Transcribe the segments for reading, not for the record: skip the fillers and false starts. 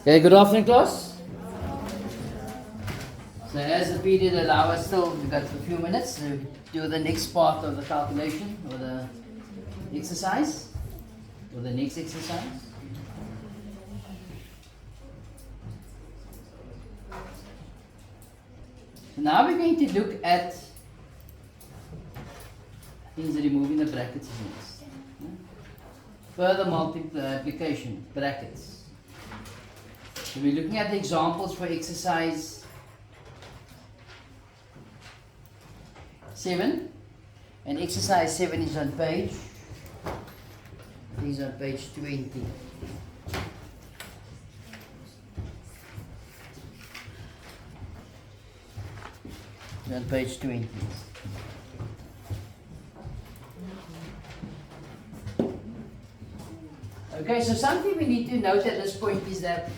Okay, good afternoon, class. So as the period allows us, still we've got a few minutes to do the next part of the calculation or the exercise or the next exercise. So now we're going to look at things removing the brackets is next. Further multiplication brackets. So we're looking at the examples for exercise 7, and exercise 7 is on page 20. On page 20. Okay, so something we need to note at this point is that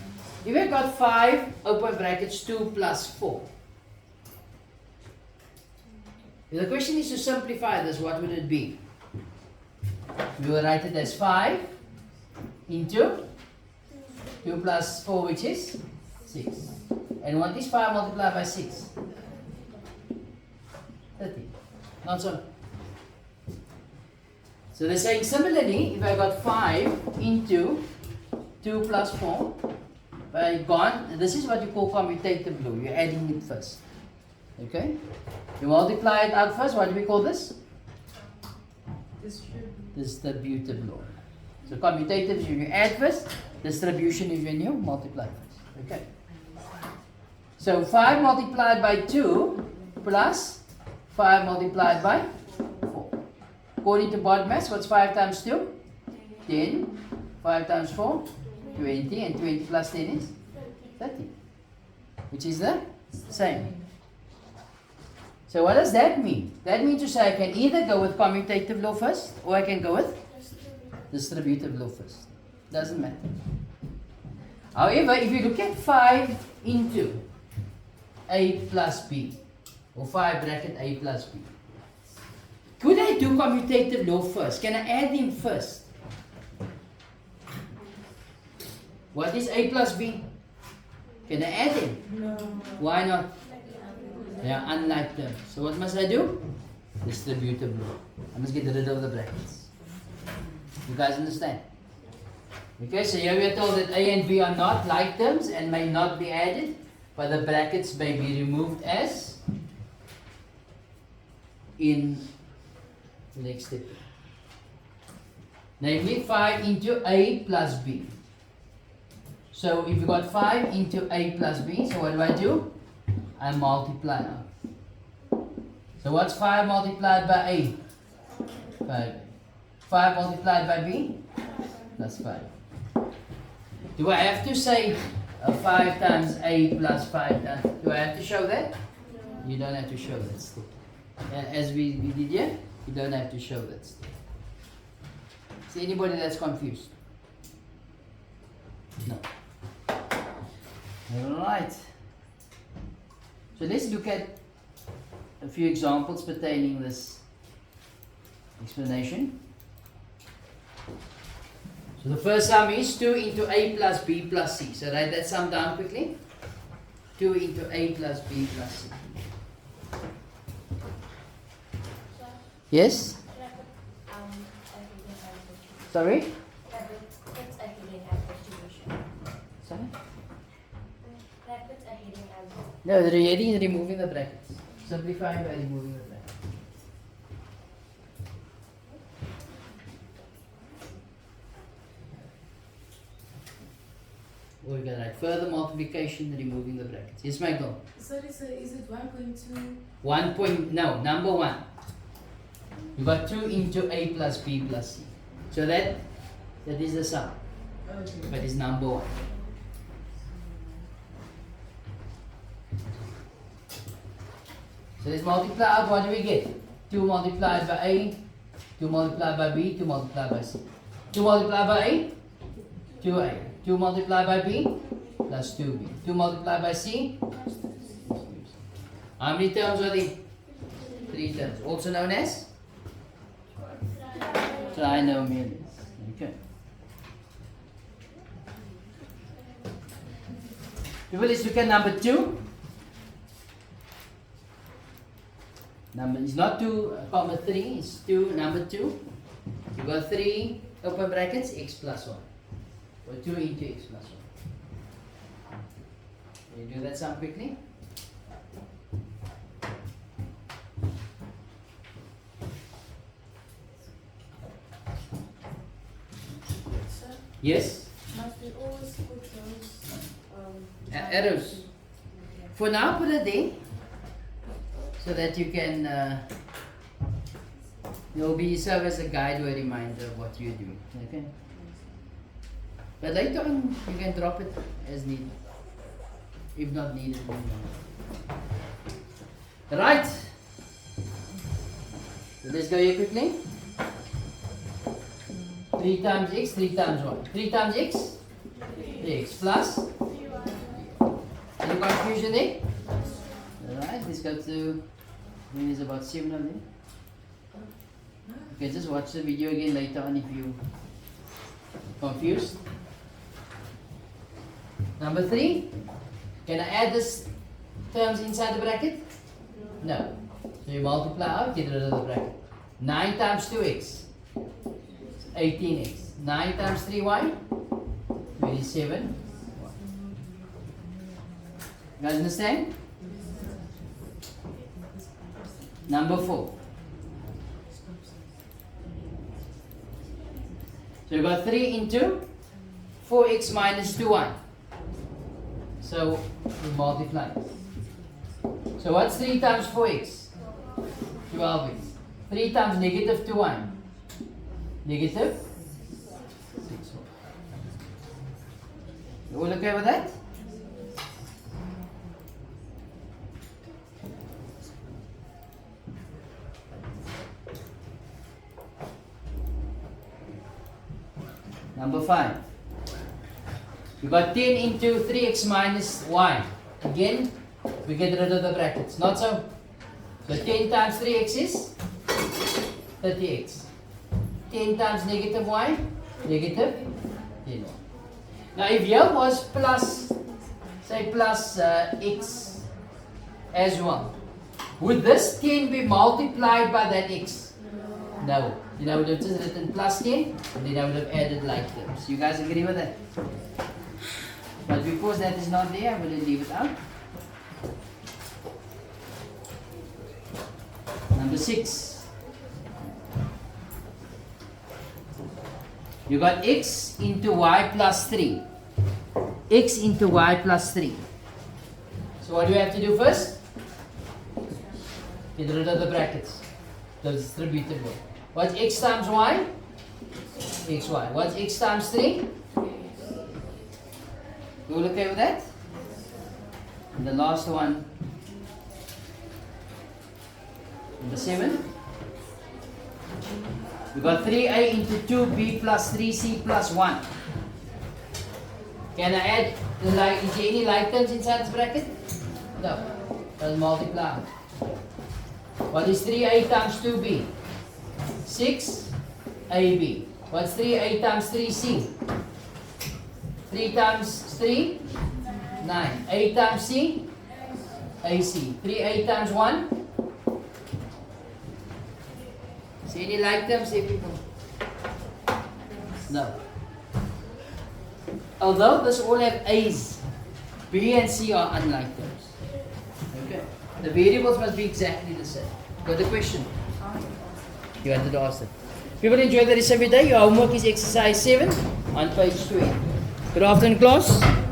if we've got 5 open brackets 2 plus 4. If the question is to simplify this, what would it be? We will write it as 5 into 2 plus 4, which is 6. And what is 5 multiplied by 6? 30. Not so. So they're saying similarly, if I got 5 into 2 plus 4, by gone, this is what you call commutative law. You're adding it first. Okay? You multiply it out first. What do we call this? Distributive law. So commutative is when you add first. Distribution is when you multiply first. Okay? So 5 multiplied by 2 plus 5 multiplied by 4. According to BOD maths, what's 5 times 2? 10. 5 times 4? 20. And 20 plus 10 is 30. Which is the same. So what does that mean? That means to say I can either go with commutative law first, or I can go with distributive law first. Doesn't matter. However, if you look at 5 into a plus b, or 5 bracket a plus b, could I do commutative law first? Can I add them first? What is a plus b? Can I add them? No. Why not? They are unlike terms. So what must I do? Distributive law. I must get rid of the brackets. You guys understand? Okay, so here we are told that a and b are not like terms and may not be added, but the brackets may be removed as in the next step. Namely 5 into a plus b. So if you got 5 into a plus b, so what do? I multiply out. So what's 5 multiplied by a? 5. 5 multiplied by b? Plus 5. Do I have to say 5 times a plus 5 times? Do I have to show that? No. You don't have to show that step. As we did here, you don't have to show that step. Is there anybody that's confused? No. Alright. So let's look at a few examples pertaining this explanation. So the first sum is 2 into a plus b plus c. So write that sum down quickly. 2 into a plus b plus c. Yes? Sorry? Sorry? No, the heading is removing the brackets. Simplifying by removing the brackets. We're going to write further multiplication, removing the brackets. Yes, Michael? Sorry, sir, is it 1.2? 1 point, no, number 1. You got 2 into a plus b plus c. So that is the sum. Okay. But it's number 1. So let's multiply out. What do we get? 2 multiplied by a, 2 multiplied by b, 2 multiplied by c. 2 multiplied by a, 2a. 2 multiplied by b, plus 2b. 2 multiplied by c. How many terms are there? 3 terms. Also known as trinomials. Okay. People, let's look at number 2. Number is not 2, comma 3, it's 2, number 2. You got 3 open brackets, x plus 1. Or 2 into x plus 1. Can you do that sum quickly? Sir, Yes? must we always put those Arrows. For now, put it there so that you can, you'll be serve as a guide or a reminder of what you're doing. Okay? But later on, you can drop it as needed. If not needed, then no. Right. So let's go here quickly. 3 times x, 3 times y. 3 times x, 3x plus. Any confusion there? Alright, let's go to, I think there's about 7 of them. You can just watch the video again later on if you confused. Number 3, can I add this terms inside the bracket? No. So you multiply out, get rid of the bracket. 9 times 2x, 18x. 9 times 3y, 27. You guys understand? Number 4. So you got 3 into 4x minus 2y. So we multiply. So what's 3 times 4x? 12x. 3 times negative 2y. Negative 6y. You all okay with that? Number 5. You got 10 into 3x minus y. Again, we get rid of the brackets. Not so. So 10 times 3x is 30x. 10 times negative y, negative 10y. Now if here was plus, say plus x as well, would this 10 be multiplied by that x? No. Then I would have just written plus 10, and then I would have added like terms. You guys agree with that? But because that is not there, I will leave it out. Number 6. You got x into y plus 3. X into y plus 3. So what do you have to do first? Get rid of the brackets. The distributed one. What's x times y? xy. What's x times 3? You all okay with that? And the last one, number 7. We got 3a into 2b plus 3c plus 1. Can I add the like? Is there any like terms inside this bracket? No. Let's multiply. What is 3a times 2b? 6ab. What's 3a times 3c? 3 times 3? 9. A times c? ac. 3a times 1? See any like terms here, people? No. Although this all have a's, b and c are unlike terms. Okay. The variables must be exactly the same. Got the question? You wanted to ask it. People, enjoy the rest of your day. Your homework is exercise 7 on page 2. Good afternoon, class.